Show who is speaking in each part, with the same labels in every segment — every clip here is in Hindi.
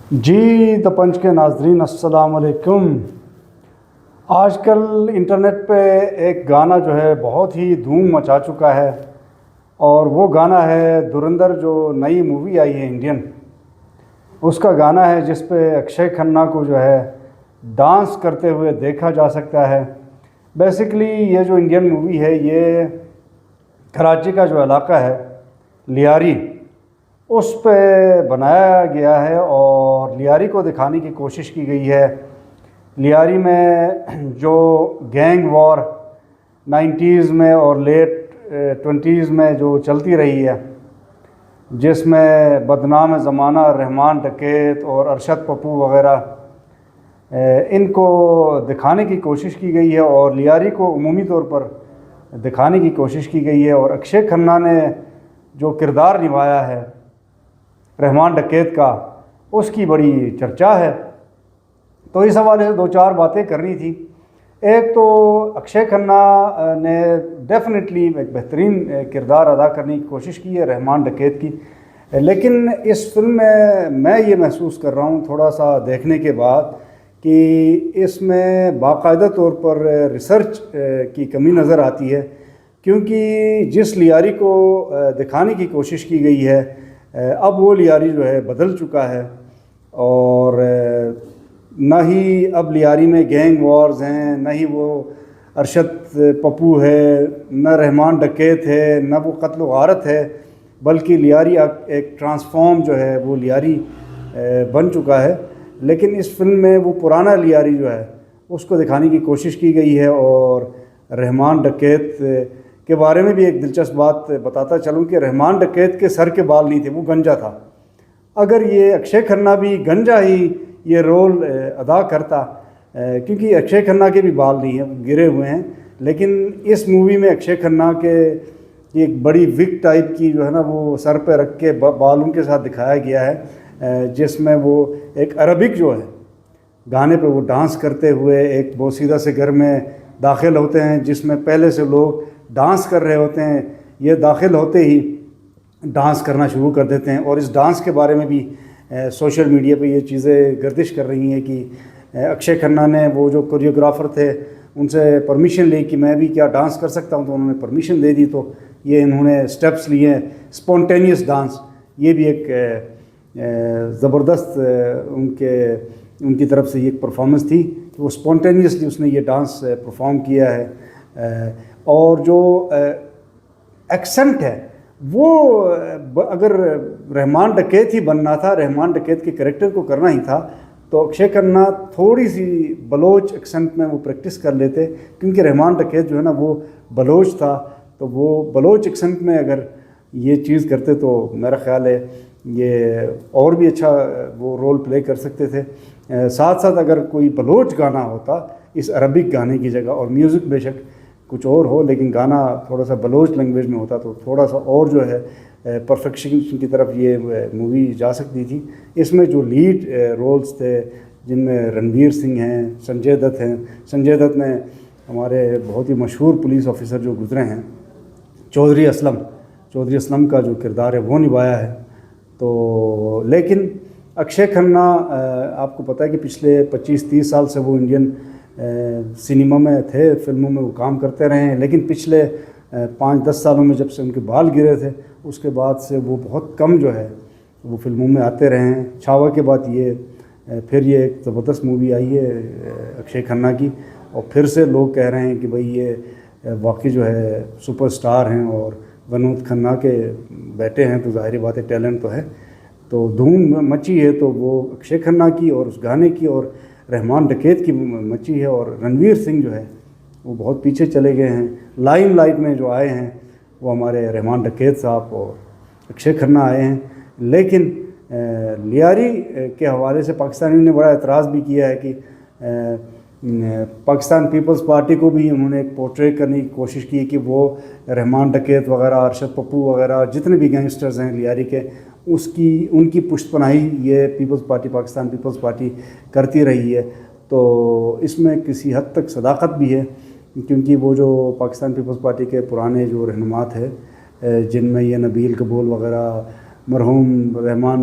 Speaker 1: जी द पंच के नाजरीन अस्सलाम वालेकुम। आजकल इंटरनेट पे एक गाना जो है बहुत ही धूम मचा चुका है और वो गाना है धुरंधर, जो नई मूवी आई है इंडियन, उसका गाना है जिस पे अक्षय खन्ना को जो है डांस करते हुए देखा जा सकता है। बेसिकली ये जो इंडियन मूवी है ये कराची का जो इलाका है लियारी, उस पे बनाया गया है और लियारी को दिखाने की कोशिश की गई है। लियारी में जो गैंग वॉर 90s में और लेट 20s में जो चलती रही है, जिसमें बदनाम ज़माना रहमान डकैत और अरशद पप्पू वग़ैरह, इनको दिखाने की कोशिश की गई है और लियारी को उमूमी तौर पर दिखाने की कोशिश की गई है। और अक्षय खन्ना ने जो किरदार निभाया है रहमान डकैत का, उसकी बड़ी चर्चा है। तो इस हवाले से दो चार बातें करनी थी। एक तो अक्षय खन्ना ने डेफिनेटली एक बेहतरीन किरदार अदा करने की कोशिश की है रहमान डकैत की, लेकिन इस फिल्म में मैं ये महसूस कर रहा हूँ थोड़ा सा देखने के बाद कि इसमें बाकायदा तौर पर रिसर्च की कमी नज़र आती है, क्योंकि जिस लियारी को दिखाने की कोशिश की गई है अब वो लियारी जो है बदल चुका है और ना ही अब लियारी में गैंग वॉर्स हैं, ना ही वो अरशद पप्पू है, न रहमान डकैत है, न वो कत्ल वारत है, बल्कि लियारी एक ट्रांसफॉर्म जो है वो लियारी बन चुका है। लेकिन इस फिल्म में वो पुराना लियारी जो है उसको दिखाने की कोशिश की गई है। और रहमान डकैत के बारे में भी एक दिलचस्प बात बताता चलूँ कि रहमान डकैत के सर के बाल नहीं थे, वो गंजा था। अगर ये अक्षय खन्ना भी गंजा ही ये रोल अदा करता, क्योंकि अक्षय खन्ना के भी बाल नहीं हैं, गिरे हुए हैं, लेकिन इस मूवी में अक्षय खन्ना के एक बड़ी विग टाइप की जो है ना वो सर पे रख के बालों के साथ दिखाया गया है, जिसमें वो एक अरबिक जो है गाने पे वो डांस करते हुए एक बोसीदा से घर में दाखिल होते हैं, जिसमें पहले से लोग डांस कर रहे होते हैं। ये दाखिल होते ही डांस करना शुरू कर देते हैं और इस डांस के बारे में भी सोशल मीडिया पे ये चीज़ें गर्दिश कर रही हैं कि अक्षय खन्ना ने वो जो कोरियोग्राफर थे उनसे परमिशन ली कि मैं भी क्या डांस कर सकता हूँ, तो उन्होंने परमिशन दे दी। तो ये इन्होंने स्टेप्स लिए हैं, स्पॉन्टेनियस डांस, ये भी एक ज़बरदस्त उनकी तरफ से ये एक परफॉर्मेंस थी कि वो स्पॉन्टेनियसली उसने ये डांस परफॉर्म किया है। और जो एक्सेंट है वो अगर रहमान डकैत ही बनना था, रहमान डकैत के कैरेक्टर को करना ही था, तो अक्षय खन्ना थोड़ी सी बलोच एक्सेंट में वो प्रैक्टिस कर लेते, क्योंकि रहमान डकैत जो है ना वो बलोच था। तो वो बलोच एक्सेंट में अगर ये चीज़ करते तो मेरा ख्याल है ये और भी अच्छा वो रोल प्ले कर सकते थे। साथ साथ अगर कोई बलोच गाना होता इस अरबिक गाने की जगह, और म्यूज़िक बेशक कुछ और हो लेकिन गाना थोड़ा सा बलोच लैंग्वेज में होता, तो थोड़ा सा और जो है परफेक्शन की तरफ ये मूवी जा सकती थी। इसमें जो लीड रोल्स थे जिनमें रणवीर सिंह हैं, संजय दत्त हैं। संजय दत्त ने हमारे बहुत ही मशहूर पुलिस ऑफिसर जो गुजरे हैं चौधरी असलम का जो किरदार है वो निभाया है। तो लेकिन अक्षय खन्ना आपको पता है कि पिछले 25-30 साल से वो इंडियन सिनेमा में थे, फिल्मों में वो काम करते रहे हैं, लेकिन पिछले 5-10 सालों में जब से उनके बाल गिरे थे उसके बाद से वो बहुत कम जो है वो फिल्मों में आते रहे हैं। छावा के बाद फिर ये एक ज़बरदस्त मूवी आई है अक्षय खन्ना की, और फिर से लोग कह रहे हैं कि भाई ये वाकई जो है सुपरस्टार हैं और विनोद खन्ना के बेटे हैं, तो ज़ाहिर बात है टैलेंट तो है। तो धूम मची है तो वो अक्षय खन्ना की और उस गाने की और रहमान डकैत की मची है। और रणवीर सिंह जो है वो बहुत पीछे चले गए हैं, लाइमलाइट में जो आए हैं वो हमारे रहमान डकैत साहब और अक्षय खन्ना आए हैं। लेकिन लियारी के हवाले से पाकिस्तानियों ने बड़ा एतराज़ भी किया है कि पाकिस्तान पीपल्स पार्टी को भी उन्होंने एक पोर्ट्रे करने की कोशिश की कि वो रहमान डकैत वगैरह, अरशद पप्पू वगैरह जितने भी गैंगस्टर्स हैं लियारी के, उनकी पुष्टपनाही ये पाकिस्तान पीपल्स पार्टी करती रही है। तो इसमें किसी हद तक सदाकत भी है, क्योंकि वो जो पाकिस्तान पीपल्स पार्टी के पुराने जो रहनुमा थे जिनमें ये नबील कबूल वगैरह मरहूम रहमान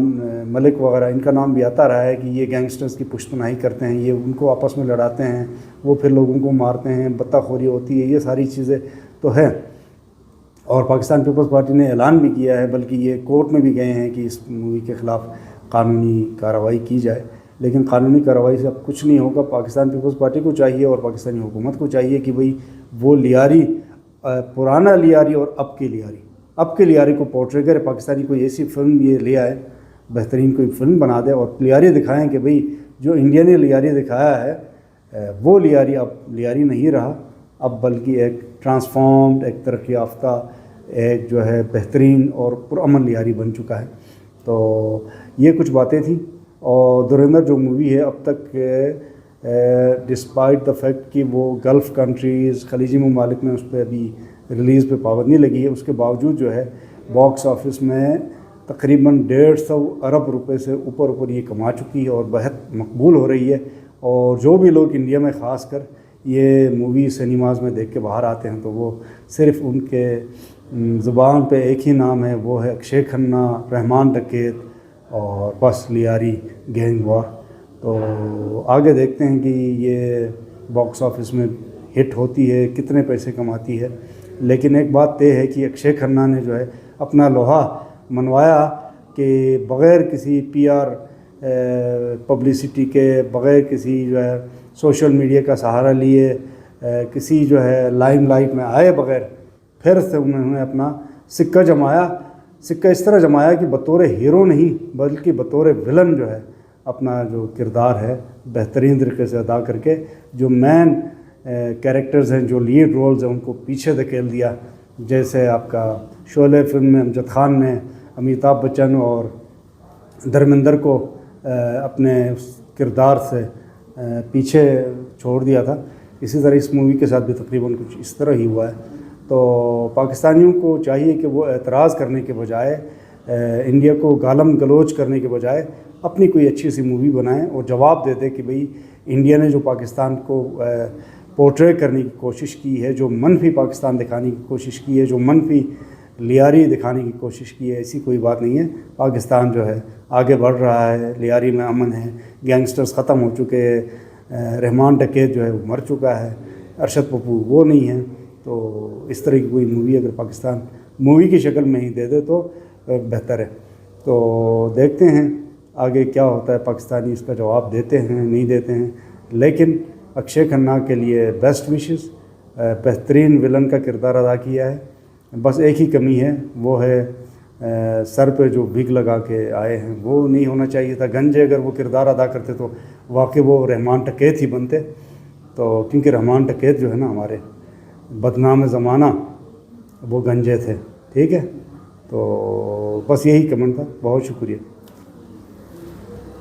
Speaker 1: मलिक वगैरह, इनका नाम भी आता रहा है कि ये गैंगस्टर्स की पुश्तपनाही करते हैं, ये उनको आपस में लड़ाते हैं, वो फिर लोगों को मारते हैं, बत्ताखोरी होती है, ये सारी चीज़ें तो है। और पाकिस्तान पीपल्स पार्टी ने ऐलान भी किया है, बल्कि ये कोर्ट में भी गए हैं कि इस मूवी के ख़िलाफ़ कानूनी कार्रवाई की जाए। लेकिन कानूनी कार्रवाई से अब कुछ नहीं होगा। पाकिस्तान पीपल्स पार्टी को चाहिए और पाकिस्तानी हुकूमत को चाहिए कि भाई वो लियारी, पुराना लियारी और अब के लियारी को पोर्ट्रे करे। पाकिस्तानी कोई ऐसी फिल्म ये ले आए, बेहतरीन कोई फिल्म बना दे और लियारी दिखाएं कि भाई जो इंडिया ने लियारी दिखाया है वो लियारी अब लियारी नहीं रहा, अब बल्कि एक ट्रांसफॉर्म्ड, एक तरक्की याफ्ता, एक जो है बेहतरीन और पुरअमन लियारी बन चुका है। तो ये कुछ बातें थी। और धुरंधर जो मूवी है अब तक डिस्पाइट द फैक्ट कि वो गल्फ़ कंट्रीज़, खलीजी ममालिक में उस पर अभी रिलीज़ पे पाबंदी लगी है, उसके बावजूद जो है बॉक्स ऑफिस में तकरीबन 150 अरब रुपए से ऊपर ये कमा चुकी है और बहुत मकबूल हो रही है। और जो भी लोग इंडिया में ख़ास कर ये मूवी सिनेमाज में देख के बाहर आते हैं तो वो सिर्फ़ उनके ज़ुबान पे एक ही नाम है, वो है अक्षय खन्ना, रहमान डकैत और बस लियारी गैंग वॉर। तो आगे देखते हैं कि ये बॉक्स ऑफिस में हिट होती है, कितने पैसे कमाती है। लेकिन एक बात तय है कि अक्षय खन्ना ने जो है अपना लोहा मनवाया कि बग़ैर किसी PR पब्लिसिटी के, बग़ैर किसी जो है सोशल मीडिया का सहारा लिए, किसी जो है लाइमलाइट में आए बग़ैर, फिर से उन्होंने अपना सिक्का जमाया। सिक्का इस तरह जमाया कि बतौर हीरो नहीं बल्कि बतौर विलन जो है अपना जो किरदार है बेहतरीन तरीके से अदा करके जो मैन कैरेक्टर्स हैं, जो लीड रोल्स हैं, उनको पीछे धकेल दिया। जैसे आपका शोले फिल्म में अमजद खान ने अमिताभ बच्चन और धर्मेंद्र को अपने किरदार से पीछे छोड़ दिया था, इसी तरह इस मूवी के साथ भी तकरीबन कुछ इस तरह ही हुआ है। तो पाकिस्तानियों को चाहिए कि वो एतराज़ करने के बजाय, इंडिया को गालम गलोच करने के बजाय अपनी कोई अच्छी सी मूवी बनाएं और जवाब दे दें कि भाई इंडिया ने जो पाकिस्तान को पोर्ट्रे करने की कोशिश की है, जो मनफी पाकिस्तान दिखाने की कोशिश की है, जो मनफी लियारी दिखाने की कोशिश की है, ऐसी कोई बात नहीं है। पाकिस्तान जो है आगे बढ़ रहा है, लियारी में अमन है, गैंगस्टर्स ख़त्म हो चुके हैं, रहमान डकैत जो है वो मर चुका है, अरशद पप्पू वो नहीं है। तो इस तरह की कोई मूवी अगर पाकिस्तान मूवी की शक्ल में ही दे दे तो बेहतर है। तो देखते हैं आगे क्या होता है, पाकिस्तानी इसका जवाब देते हैं नहीं देते हैं। लेकिन अक्षय खन्ना के लिए बेस्ट विशेस, बेहतरीन विलन का किरदार अदा किया है। बस एक ही कमी है, वो है सर पे जो विग लगा के आए हैं वो नहीं होना चाहिए था। गंजे अगर वो किरदार अदा करते तो वाकई वो रहमान डकैत ही बनते। तो क्योंकि रहमान डकैत जो है ना हमारे बदनाम ज़माना, वो गंजे थे। ठीक है, तो बस यही कमेंट था। बहुत शुक्रिया।